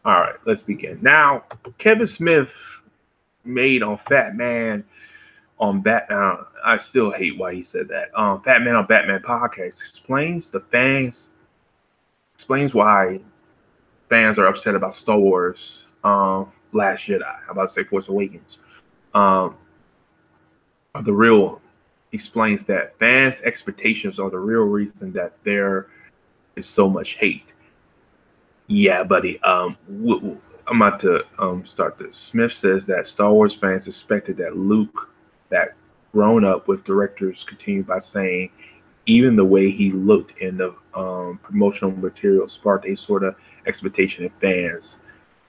All right, let's begin. Now, Kevin Smith made on Fat Man on Batman. I still hate why he said that. Fat Man on Batman podcast explains why fans are upset about Star Wars Last Jedi. I'm about to say Force Awakens. Um, the real explains that fans' expectations are the real reason that there is so much hate. Yeah, buddy. I'm about to start this. Smith says that Star Wars fans expected that Luke, that grown up with directors, continued by saying even the way he looked in the promotional material sparked a sort of expectation in fans.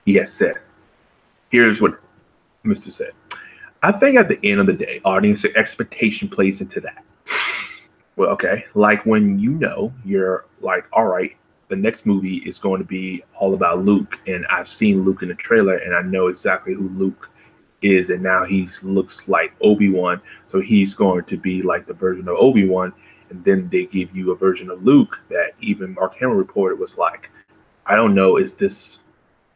He has said, here's what Mr. said. I think at the end of the day, audience expectation plays into that. Well, okay, like when you know you're like, all right, the next movie is going to be all about Luke, and I've seen Luke in the trailer, and I know exactly who Luke is, and now he looks like Obi-Wan, so he's going to be like the version of Obi-Wan, and then they give you a version of Luke that even Mark Hamill reported was like, I don't know, is this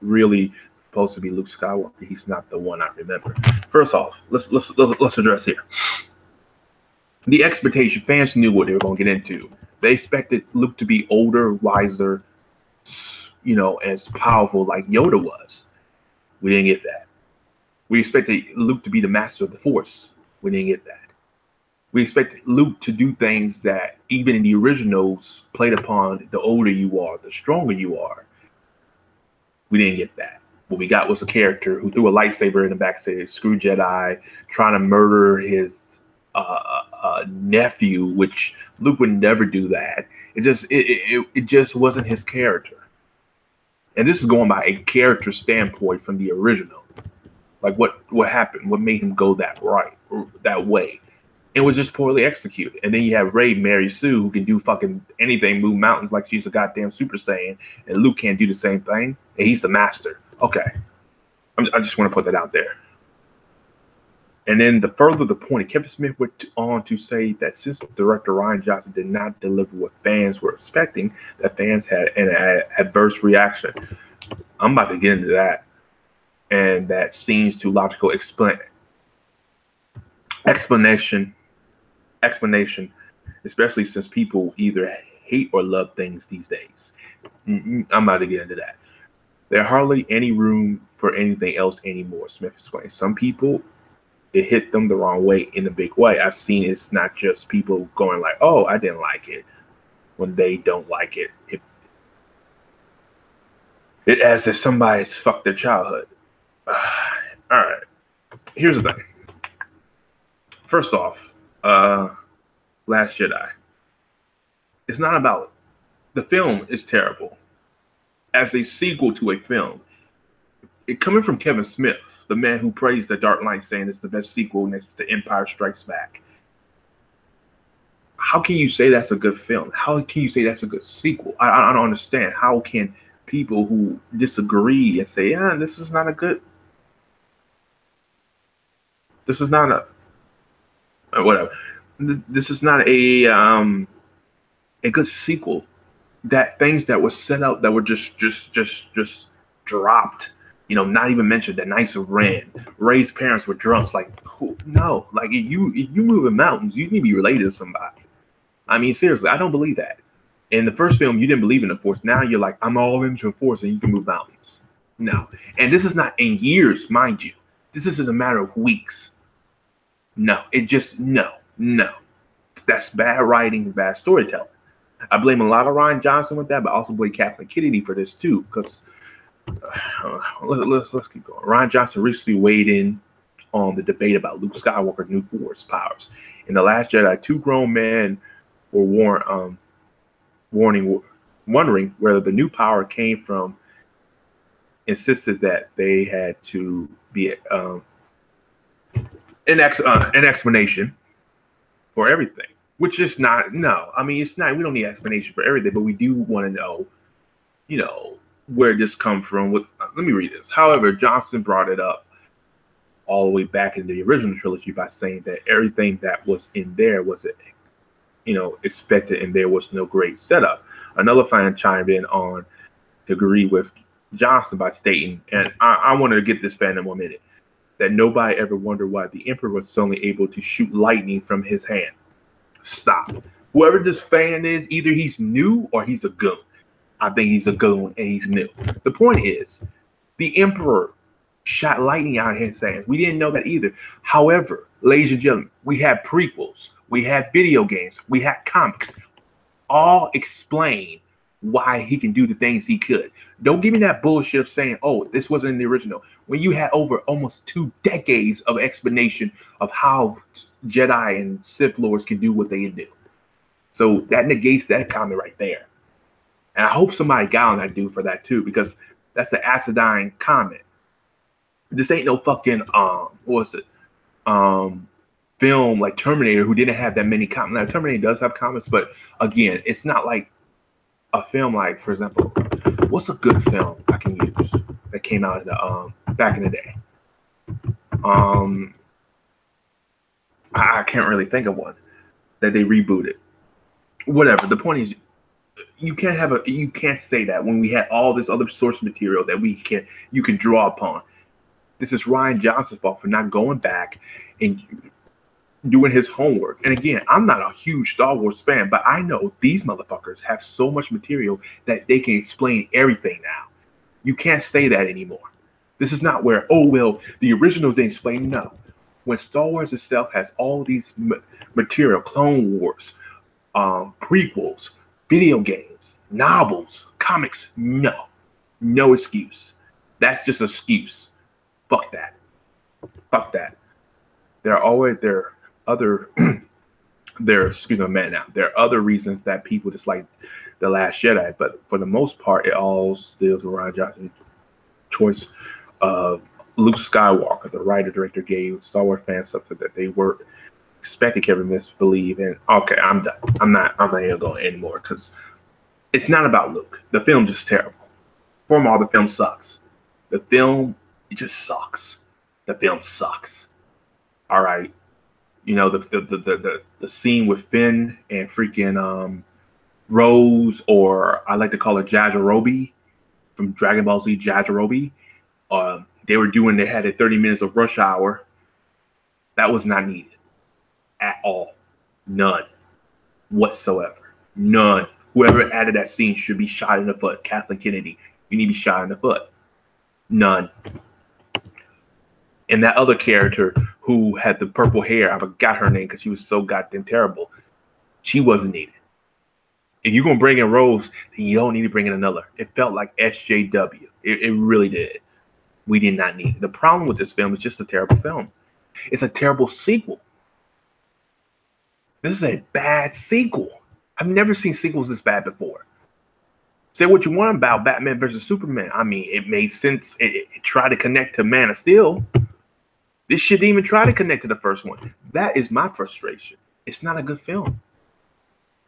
really supposed to be Luke Skywalker? He's not the one I remember. First off, let's address here the expectation. Fans knew what they were going to get into. They expected Luke to be older, wiser, as powerful like Yoda was. We didn't get that. We expected Luke to be the master of the Force. We didn't get that. We expected Luke to do things that even in the originals played upon the older you are, the stronger you are. We didn't get that. What we got was a character who threw a lightsaber in the back, said, screw Jedi, trying to murder his nephew, which Luke would never do that. It just wasn't his character. And this is going by a character standpoint from the original. Like what happened? What made him go that way? It was just poorly executed. And then you have Rey, Mary Sue, who can do fucking anything, move mountains like she's a goddamn Super Saiyan, and Luke can't do the same thing. And he's the master. Okay, I just want to put that out there. And then the further the point, Kevin Smith went on to say that since director Rian Johnson did not deliver what fans were expecting, that fans had an adverse reaction. I'm about to get into that. And that seems to logical explanation, especially since people either hate or love things these days. I'm about to get into that. There's hardly any room for anything else anymore, Smith explained. Some people, it hit them the wrong way in a big way. I've seen it's not just people going like, oh, I didn't like it, when they don't like it. It as if somebody's fucked their childhood. All right. Here's the thing. First off, Last Jedi. It's not about the film is terrible. As a sequel to a film, it coming from Kevin Smith, the man who praised The Dark Knight, saying it's the best sequel next to Empire Strikes Back. How can you say that's a good film? How can you say that's a good sequel? I don't understand. How can people who disagree and say, yeah, this is not a, whatever. This is not a good sequel. That things that were set out that were just dropped, not even mentioned. The Knights of Ren, Rey's parents were drunks. Like, who? No, like if you move in mountains, you need to be related to somebody. I mean, seriously, I don't believe that. In the first film, you didn't believe in the Force. Now you're like, I'm all into the Force, and you can move mountains. No, and this is not in years, mind you. This is a matter of weeks. No, no. That's bad writing, bad storytelling. I blame a lot of Rian Johnson with that, but I also blame Kathleen Kennedy for this too. Because let's keep going. Rian Johnson recently weighed in on the debate about Luke Skywalker's new Force powers. In The Last Jedi, two grown men were wondering whether the new power came from. Insisted that they had to be an explanation for everything. Which is not, no. I mean, it's not, we don't need explanation for everything, but we do want to know, where this comes from. Let me read this. However, Johnson brought it up all the way back in the original trilogy by saying that everything that was in there was, expected, and there was no great setup. Another fan chimed in on to agree with Johnson by stating, and I wanted to get this fan in 1 minute, that nobody ever wondered why the Emperor was suddenly able to shoot lightning from his hand. Stop. Whoever this fan is, either he's new or he's a goon. I think he's a goon and he's new. The point is, the Emperor shot lightning out of his hands. We didn't know that either. However, ladies and gentlemen, we had prequels, we had video games, we had comics, all explain why he can do the things he could. Don't give me that bullshit of saying, oh, this wasn't in the original. When you had over almost 2 decades of explanation of how Jedi and Sith Lords can do what they do. So that negates that comment right there. And I hope somebody got on that dude for that too, because that's the acidine comment. This ain't no fucking what's it? Film like Terminator, who didn't have that many comments. Now, Terminator does have comments, but again, it's not like a film like, for example, what's a good film I can use that came out in the back in the day? I can't really think of one that they rebooted. Whatever. The point is, you can't say that when we had all this other source material that you can draw upon. This is Rian Johnson's fault for not going back and doing his homework. And again, I'm not a huge Star Wars fan, but I know these motherfuckers have so much material that they can explain everything now. You can't say that anymore. This is not where, oh, well, the originals they explain. No. When Star Wars itself has all these material, Clone Wars, prequels, video games, novels, comics, no excuse. That's just an excuse. Fuck that. Fuck that. There are other excuse me, man now. There are other reasons that people dislike The Last Jedi, but for the most part, it all steals with Rian Johnson's choice of Luke Skywalker. The writer director gave Star Wars fans something that they were expecting Kevin Smith to believe in. Okay, I'm done. I'm not even going anymore because it's not about Luke. The film's just terrible. For all, the film sucks. The film, it just sucks. The film sucks. All right. You know, the scene with Finn and freaking Rose, or I like to call her Jajirobe from Dragon Ball Z, Jajirobe. They had a 30 minutes of rush hour. That was not needed at all. None whatsoever. None. Whoever added that scene should be shot in the foot. Kathleen Kennedy, you need to be shot in the foot. None. And that other character who had the purple hair, I forgot her name because she was so goddamn terrible. She wasn't needed. If you're going to bring in Rose, then you don't need to bring in another. It felt like SJW. It really did. We did not need it. The problem with this film is just a terrible film. It's a terrible sequel. This is a bad sequel. I've never seen sequels this bad before. Say what you want about Batman versus Superman. I mean, it made sense. It tried to connect to Man of Steel. This shit didn't even try to connect to the first one. That is my frustration. It's not a good film.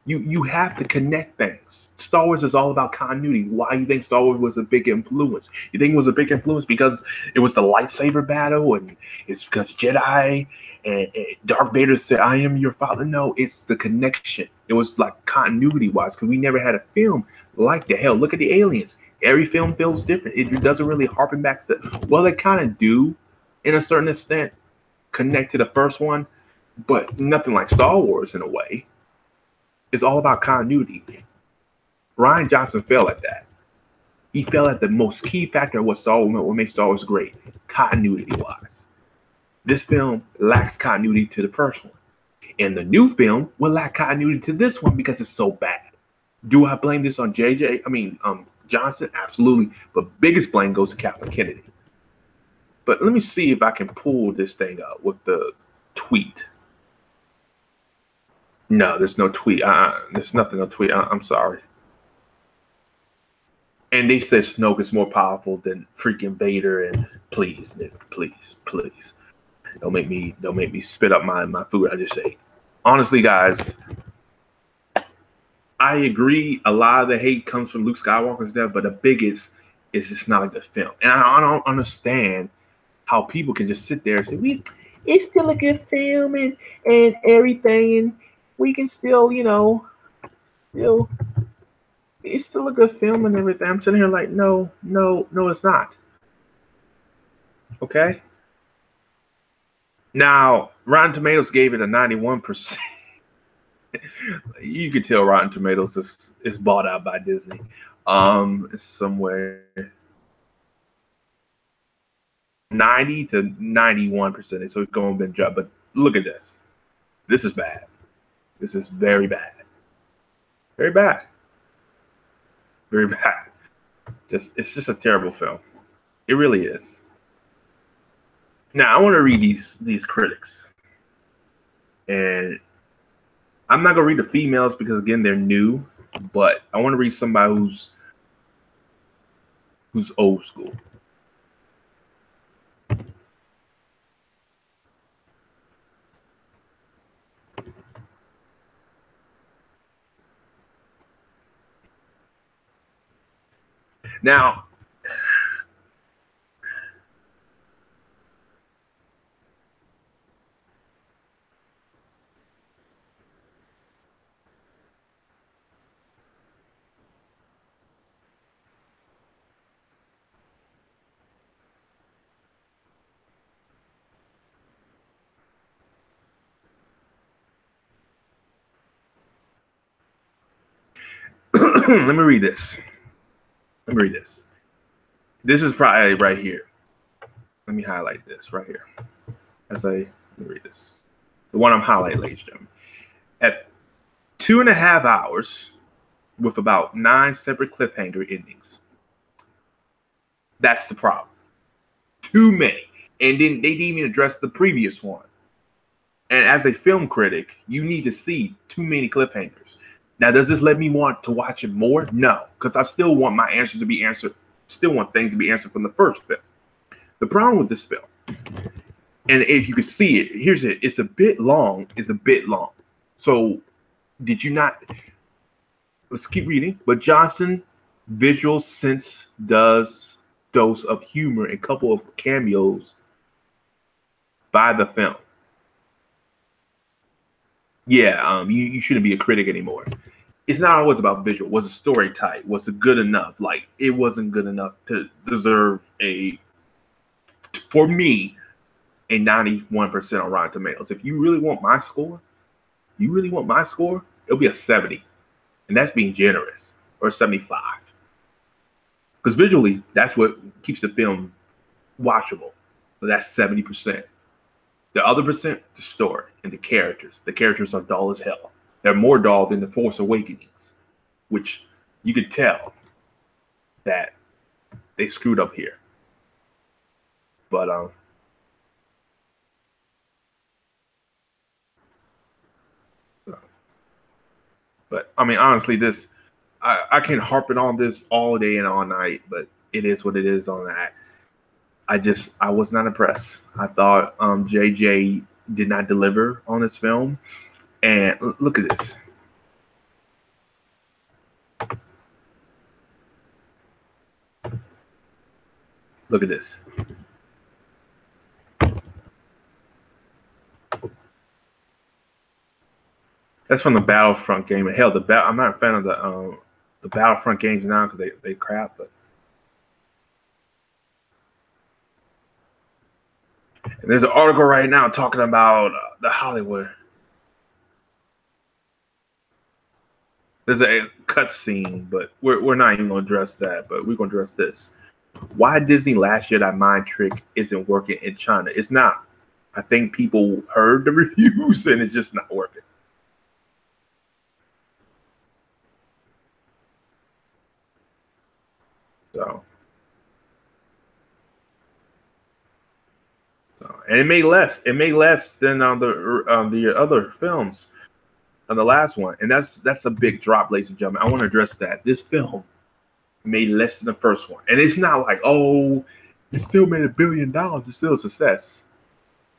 You have to connect things. Star Wars is all about continuity. Why you think Star Wars was a big influence? You think it was a big influence because it was the lightsaber battle, and it's because Jedi and Darth Vader said, "I am your father." No, it's the connection. It was like continuity-wise because we never had a film like that. Hell, look at the Aliens. Every film feels different. It doesn't really harken back to, well, they kind of do, in a certain extent, connect to the first one, but nothing like Star Wars in a way. It's all about continuity. Rian Johnson failed at that. He failed at the most key factor of what makes Star Wars great, continuity-wise. This film lacks continuity to the first one. And the new film will lack continuity to this one because it's so bad. Do I blame this on Johnson? Absolutely. But biggest blame goes to Kathleen Kennedy. But let me see if I can pull this thing up with the tweet. No, there's no tweet. There's nothing on tweet. I'm sorry. And they said Snoke is more powerful than freaking Vader. And please, nigga, please, don't make me spit up my food I just ate. Honestly, guys, I agree. A lot of the hate comes from Luke Skywalker's death, but the biggest is it's not a good film. And I don't understand how people can just sit there and say, it's still a good film and everything, and we can still, still It's still a good film and everything. I'm sitting here like, no, no, no, it's not. Okay. Now, Rotten Tomatoes gave it a 91%. You could tell Rotten Tomatoes is bought out by Disney. It's somewhere 90 to 91%. So it's going to be job. But look at this. This is bad. This is very bad. Very bad. Very bad. It's just a terrible film. It really is. Now I want to read these critics, and I'm not gonna read the females because again they're new, but I want to read somebody who's old school. Now, let me read this. Let me read this. This is probably right here. Let me highlight this right here. Let me read this. The one I'm highlighting, ladies and gentlemen. At 2.5 hours, with about 9 separate cliffhanger endings. That's the problem. Too many. And then they didn't even address the previous one. And as a film critic, you need to see too many cliffhangers. Now, does this let me want to watch it more? No, because I still want my answers to be answered. Still want things to be answered from the first film. The problem with this film, and if you can see it, here's it. It's a bit long. It's a bit long. So, did you not? Let's keep reading. But Johnson visual sense does dose of humor and a couple of cameos by the film. Yeah, you shouldn't be a critic anymore. It's not always about visual. Was the story tight? Was it good enough? Like, it wasn't good enough to deserve for me, a 91% on Rotten Tomatoes. If you really want my score, it'll be a 70. And that's being generous, or 75. Because visually, that's what keeps the film watchable. So that's 70%. The other percent, the story and the characters. The characters are dull as hell. They're more dull than The Force Awakens, which you could tell that they screwed up here. But I mean, honestly, this I can harp it on this all day and all night, but it is what it is on that. I was not impressed. I thought JJ did not deliver on this film. And look at this. Look at this. That's from the Battlefront game. And hell, I'm not a fan of the Battlefront games now because they crap. But and there's an article right now talking about the Hollywood. There's a cutscene, but we're not even going to address that. But we're going to address this. Why Disney Last Jedi mind trick isn't working in China? It's not. I think people heard the reviews and it's just not working. So and it made less. It made less than the other films on the last one, and that's a big drop, ladies and gentlemen. I want to address that. This film made less than the first one, and it's not like it still made $1 billion. It's still a success,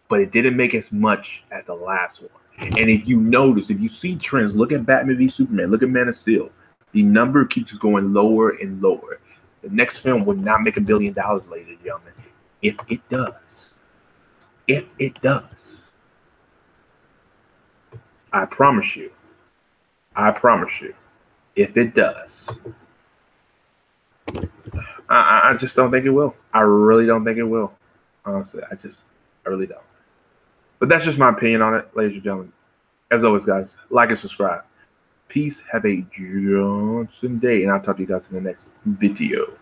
but it didn't make as much as the last one. And if you notice, if you see trends, look at Batman v Superman, look at Man of Steel. The number keeps going lower and lower. The next film would not make $1 billion, ladies and gentlemen. If it does, I promise you, If it does, I just don't think it will. I really don't think it will. Honestly, I really don't. But that's just my opinion on it, ladies and gentlemen. As always, guys, like and subscribe. Peace. Have a Johnson day, and I'll talk to you guys in the next video.